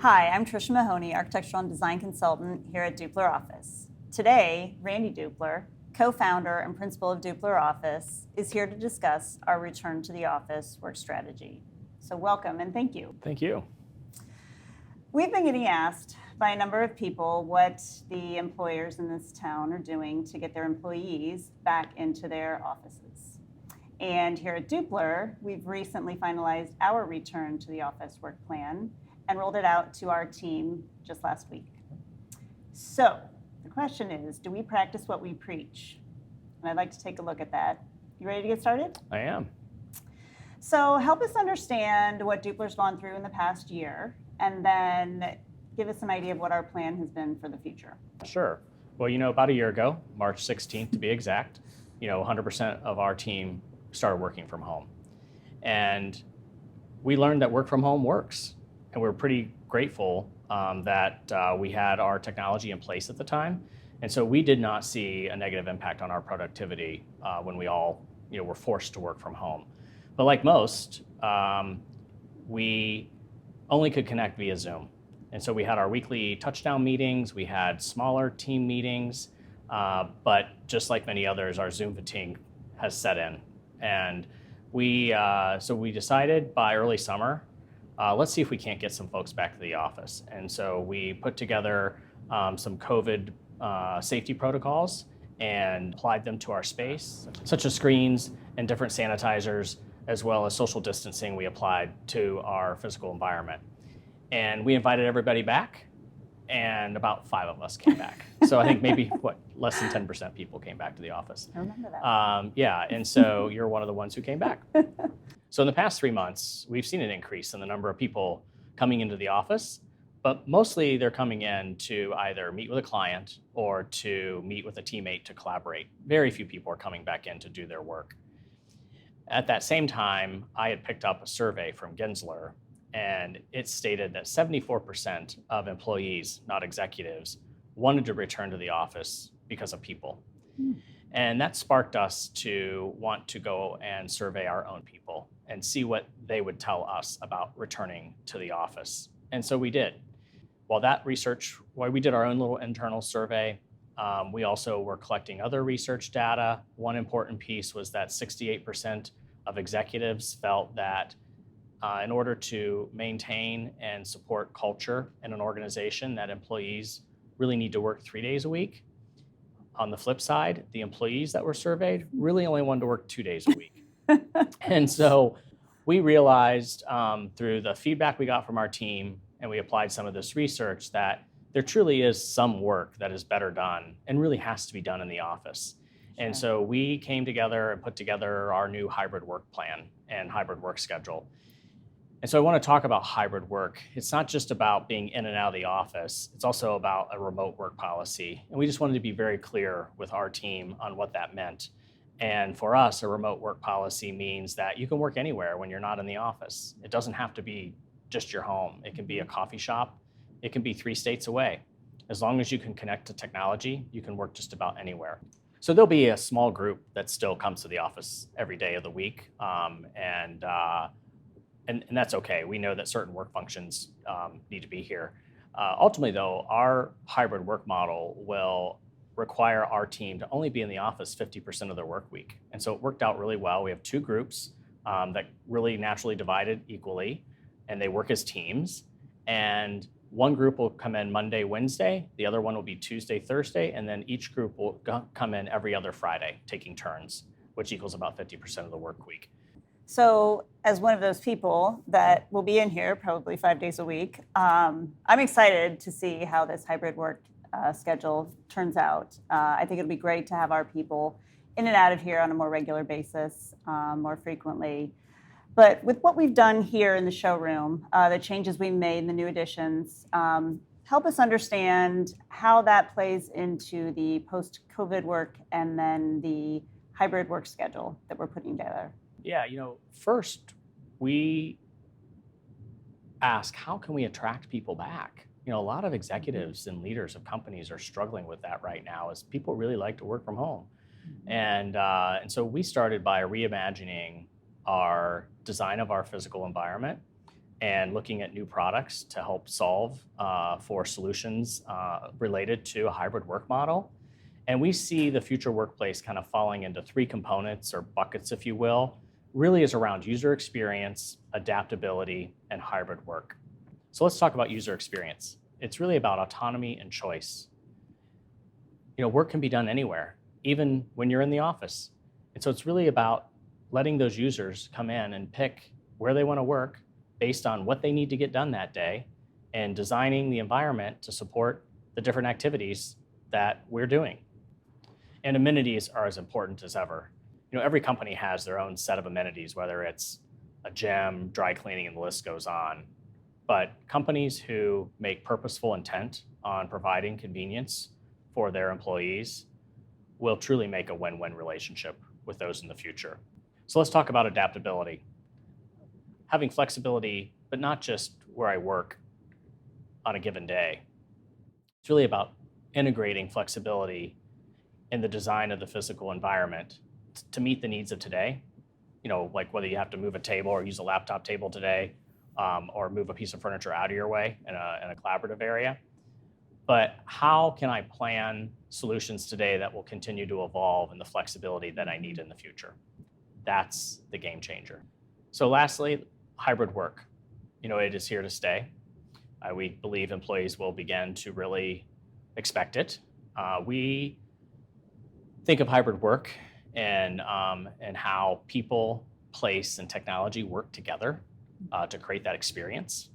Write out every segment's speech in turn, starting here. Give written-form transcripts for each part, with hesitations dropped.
Hi, I'm Tricia Mahoney, Architectural and Design Consultant here at Dupler Office. Today, Randy Dupler, co-founder and principal of Dupler Office, is here to discuss our return to the office work strategy. So welcome and thank you. Thank you. We've been getting asked by a number of people what the employers in this town are doing to get their employees back into their offices. And here at Dupler, we've recently finalized our return to the office work plan and rolled it out to our team just last week. So the question is, do we practice what we preach? And I'd like to take a look at that. You ready to get started? I am. So help us understand what Dupler's gone through in the past year, and then give us an idea of what our plan has been for the future. Sure. Well, about a year ago, March 16th to be exact, 100% of our team started working from home. And we learned that work from home works. And we're pretty grateful that we had our technology in place at the time. And so we did not see a negative impact on our productivity when we all were forced to work from home. But like most, we only could connect via Zoom. And so we had our weekly touchdown meetings, we had smaller team meetings, but just like many others, our Zoom fatigue has set in. And so we decided by early summer, let's see if we can't get some folks back to the office. And so we put together some COVID safety protocols and applied them to our space, such as screens and different sanitizers, as well as social distancing we applied to our physical environment. And we invited everybody back, and about 5 of us came back. So I think maybe, less than 10% people came back to the office. I remember that. Yeah, and so you're one of the ones who came back. So in the past 3 months, we've seen an increase in the number of people coming into the office, but mostly they're coming in to either meet with a client or to meet with a teammate to collaborate. Very few people are coming back in to do their work. At that same time, I had picked up a survey from Gensler, and it stated that 74% of employees, not executives, wanted to return to the office because of people. And that sparked us to want to go and survey our own people and see what they would tell us about returning to the office. And so we did. While we did our own little internal survey, we also were collecting other research data. One important piece was that 68% of executives felt that in order to maintain and support culture in an organization, that employees really need to work 3 days a week. On the flip side, the employees that were surveyed really only wanted to work 2 days a week. And so we realized through the feedback we got from our team, and we applied some of this research, that there truly is some work that is better done and really has to be done in the office. Sure. And so we came together and put together our new hybrid work plan and hybrid work schedule. And so I want to talk about hybrid work. It's not just about being in and out of the office. It's also about a remote work policy. And we just wanted to be very clear with our team on what that meant. And for us, a remote work policy means that you can work anywhere when you're not in the office. It doesn't have to be just your home. It can be a coffee shop. It can be 3 states away. As long as you can connect to technology, you can work just about anywhere. So there'll be a small group that still comes to the office every day of the week. And that's okay. We know that certain work functions need to be here. Ultimately, though, our hybrid work model will require our team to only be in the office 50% of their work week. And so it worked out really well. We have 2 groups that really naturally divided equally, and they work as teams. And one group will come in Monday, Wednesday. The other one will be Tuesday, Thursday. And then each group will come in every other Friday, taking turns, which equals about 50% of the work week. So as one of those people that will be in here probably 5 days a week, I'm excited to see how this hybrid work schedule turns out. I think it'll be great to have our people in and out of here on a more regular basis, more frequently. But with what we've done here in the showroom, the changes we made, the new additions, help us understand how that plays into the post-COVID work and then the hybrid work schedule that we're putting together. Yeah, first we ask, how can we attract people back? A lot of executives and leaders of companies are struggling with that right now, as people really like to work from home. And so we started by reimagining our design of our physical environment and looking at new products to help solve for solutions related to a hybrid work model. And we see the future workplace kind of falling into three components or buckets, if you will, really is around user experience, adaptability, and hybrid work. So let's talk about user experience. It's really about autonomy and choice. Work can be done anywhere, even when you're in the office. And so it's really about letting those users come in and pick where they want to work based on what they need to get done that day and designing the environment to support the different activities that we're doing. And amenities are as important as ever. Every company has their own set of amenities, whether it's a gym, dry cleaning, and the list goes on. But companies who make purposeful intent on providing convenience for their employees will truly make a win-win relationship with those in the future. So let's talk about adaptability. Having flexibility, but not just where I work on a given day. It's really about integrating flexibility in the design of the physical environment to meet the needs of today. Like whether you have to move a table or use a laptop table today, or move a piece of furniture out of your way in a collaborative area. But how can I plan solutions today that will continue to evolve in the flexibility that I need in the future? That's the game changer. So lastly, hybrid work. It is here to stay. We believe employees will begin to really expect it. We think of hybrid work and how people, place, and technology work together to create that experience.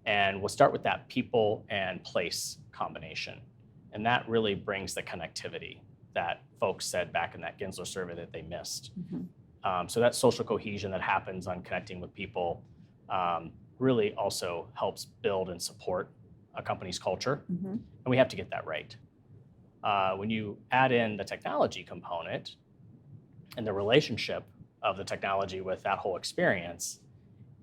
And we'll start with that people and place combination. And that really brings the connectivity that folks said back in that Gensler survey that they missed. Mm-hmm. So that social cohesion that happens on connecting with people really also helps build and support a company's culture. Mm-hmm. And we have to get that right. When you add in the technology component and the relationship of the technology with that whole experience,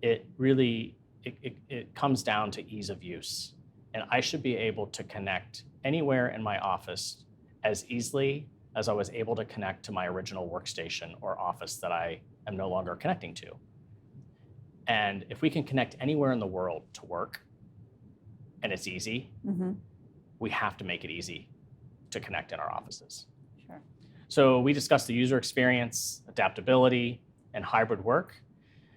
it really it comes down to ease of use. And I should be able to connect anywhere in my office as easily as I was able to connect to my original workstation or office that I am no longer connecting to. And if we can connect anywhere in the world to work, and it's easy, mm-hmm. we have to make it easy to connect in our offices. Sure. So we discussed the user experience, adaptability, and hybrid work.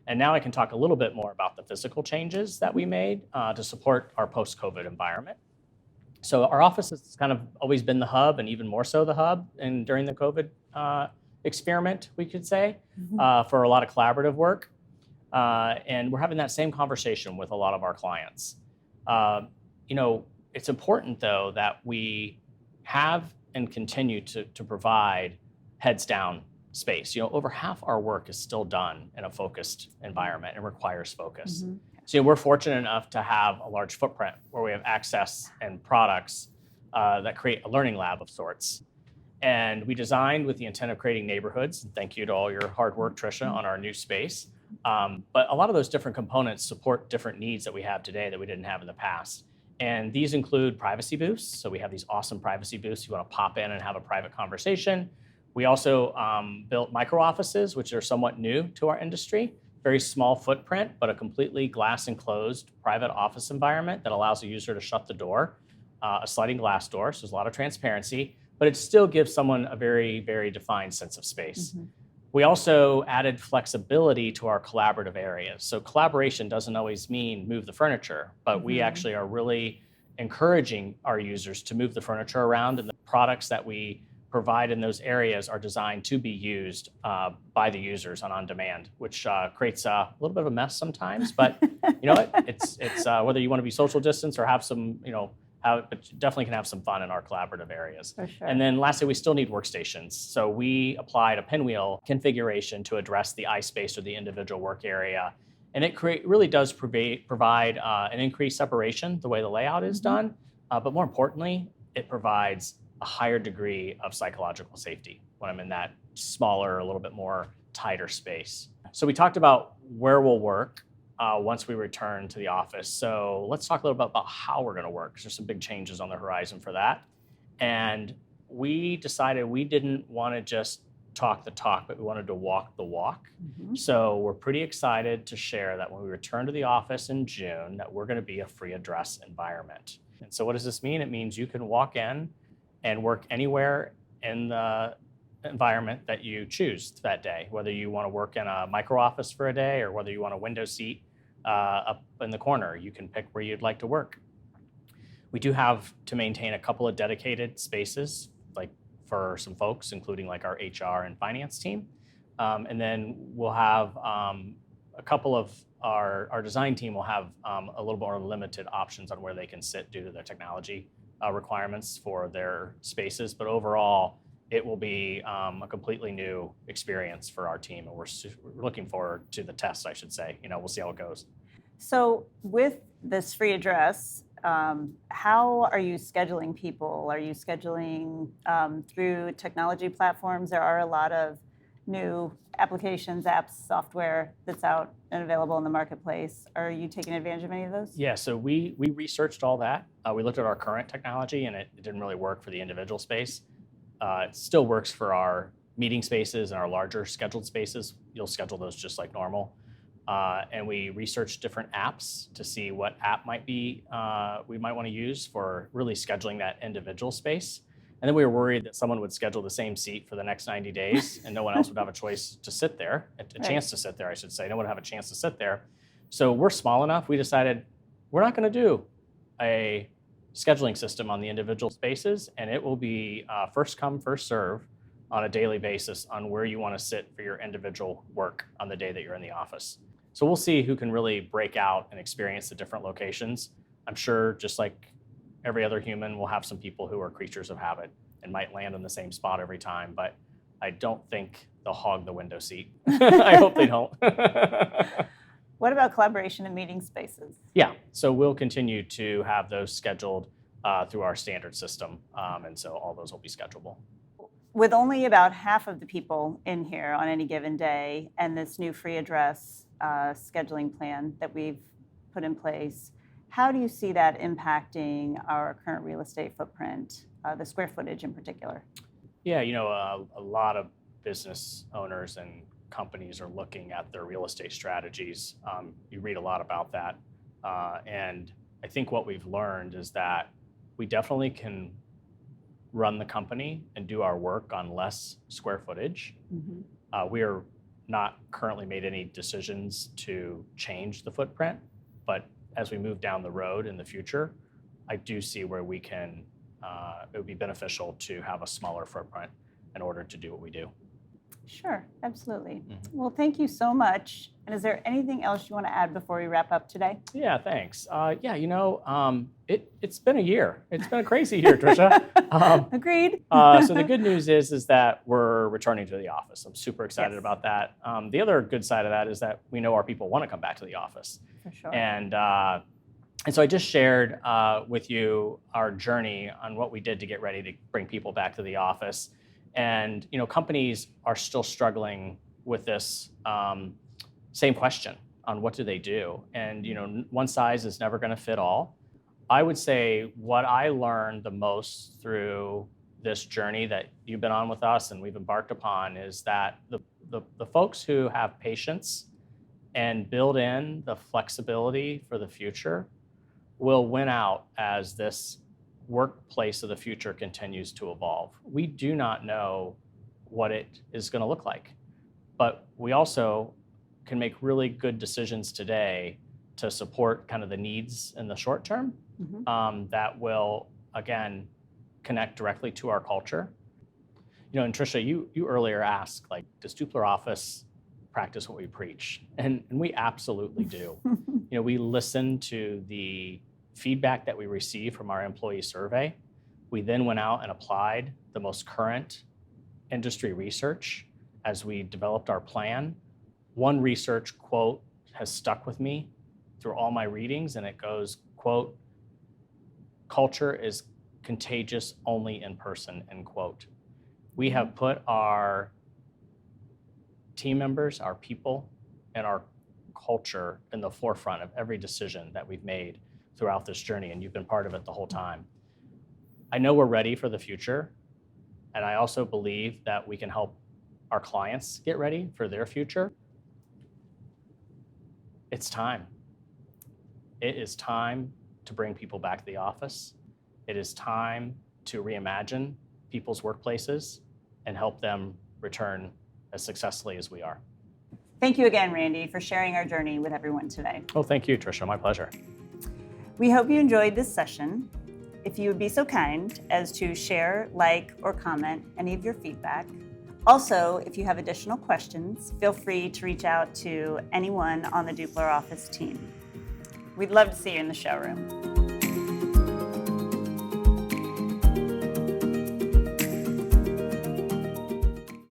And now I can talk a little bit more about the physical changes that we made to support our post-COVID environment. So our office has kind of always been the hub, and even more so the hub, and during the COVID experiment, we could say, mm-hmm. For a lot of collaborative work. And we're having that same conversation with a lot of our clients. It's important, though, that we have and continue to provide heads down space. Over half our work is still done in a focused environment and requires focus. Mm-hmm. So we're fortunate enough to have a large footprint where we have access and products that create a learning lab of sorts. And we designed with the intent of creating neighborhoods. And thank you to all your hard work, Tricia, on our new space. But a lot of those different components support different needs that we have today that we didn't have in the past. And these include privacy booths. So we have these awesome privacy booths. You want to pop in and have a private conversation. We also built micro offices, which are somewhat new to our industry. Very small footprint, but a completely glass enclosed private office environment that allows a user to shut the door, a sliding glass door. So there's a lot of transparency, but it still gives someone a very, very defined sense of space. Mm-hmm. We also added flexibility to our collaborative areas. So collaboration doesn't always mean move the furniture, but mm-hmm. we actually are really encouraging our users to move the furniture around, and the products that we provide in those areas are designed to be used by the users on demand, which creates a little bit of a mess sometimes. But you know what? It's whether you want to be social distance or have some, but you definitely can have some fun in our collaborative areas. For sure. And then lastly, we still need workstations. So we applied a pinwheel configuration to address the eye space or the individual work area. And it really does provide an increased separation the way the layout is mm-hmm. done. But more importantly, it provides a higher degree of psychological safety when I'm in that smaller, a little bit more tighter space. So we talked about where we'll work once we return to the office. So let's talk a little bit about how we're going to work, because there's some big changes on the horizon for that. And we decided we didn't want to just talk the talk, but we wanted to walk the walk. So we're pretty excited to share that when we return to the office in June, that we're going to be a free address environment. And so what does this mean? It means you can walk in and work anywhere in the environment that you choose that day, whether you want to work in a micro office for a day or whether you want a window seat up in the corner. You can pick where you'd like to work. We do have to maintain a couple of dedicated spaces, like for some folks, including like our HR and finance team. And then we'll have a couple of our design team will have a little more limited options on where they can sit due to their technology requirements for their spaces. But overall, it will be a completely new experience for our team. And we're looking forward to the test, I should say. We'll see how it goes. So with this free address, how are you scheduling people? Are you scheduling through technology platforms? There are a lot of new applications, apps, software that's out and available in the marketplace. Are you taking advantage of any of those? Yeah, so we researched all that. We looked at our current technology, and it didn't really work for the individual space. It still works for our meeting spaces and our larger scheduled spaces. You'll schedule those just like normal. And we researched different apps to see what app might be we might want to use for really scheduling that individual space. And then we were worried that someone would schedule the same seat for the next 90 days and no one else would have a choice to sit there, a chance to sit there, I should say. No one would have a chance to sit there. So we're small enough, we decided we're not going to do a scheduling system on the individual spaces, and it will be first come, first serve on a daily basis on where you want to sit for your individual work on the day that you're in the office. So we'll see who can really break out and experience the different locations. I'm sure just like every other human, we'll have some people who are creatures of habit and might land in the same spot every time, but I don't think they'll hog the window seat. I hope they don't. What about collaboration in meeting spaces? Yeah, so we'll continue to have those scheduled through our standard system, and so all those will be schedulable. With only about half of the people in here on any given day and this new free address scheduling plan that we've put in place, how do you see that impacting our current real estate footprint, the square footage in particular? Yeah, a lot of business owners and companies are looking at their real estate strategies. You read a lot about that. And I think what we've learned is that we definitely can run the company and do our work on less square footage. We are not currently made any decisions to change the footprint, but as we move down the road in the future, I do see where we can, it would be beneficial to have a smaller footprint in order to do what we do. Sure, absolutely. Well, thank you so much. And is there anything else you want to add before we wrap up today? Yeah, thanks. It's been a year. It's been a crazy year, Tricia. Agreed. So the good news is that we're returning to the office. I'm super excited about that. The other good side of that is that we know our people want to come back to the office. For sure. And so I just shared with you our journey on what we did to get ready to bring people back to the office. And companies are still struggling with this same question on what do they do. And one size is never going to fit all. I would say what I learned the most through this journey that you've been on with us and we've embarked upon is that the folks who have patience and build in the flexibility for the future will win out as this workplace of the future continues to evolve. We do not know what it is going to look like, but we also can make really good decisions today to support kind of the needs in the short term that will, again, connect directly to our culture. And Tricia, you earlier asked, does Dupler Office practice what we preach? And we absolutely do. We listen to the feedback that we received from our employee survey. We then went out and applied the most current industry research as we developed our plan. One research quote has stuck with me through all my readings, and it goes, quote, "Culture is contagious only in person," end quote. We have put our team members, our people, and our culture in the forefront of every decision that we've made throughout this journey, and you've been part of it the whole time. I know we're ready for the future, and I also believe that we can help our clients get ready for their future, it's time. It is time to bring people back to the office. It is time to reimagine people's workplaces and help them return as successfully as we are. Thank you again, Randy, for sharing our journey with everyone today. Oh, thank you, Tricia. My pleasure. We hope you enjoyed this session. If you would be so kind as to share, like, or comment any of your feedback. Also, if you have additional questions, feel free to reach out to anyone on the Dupler Office team. We'd love to see you in the showroom.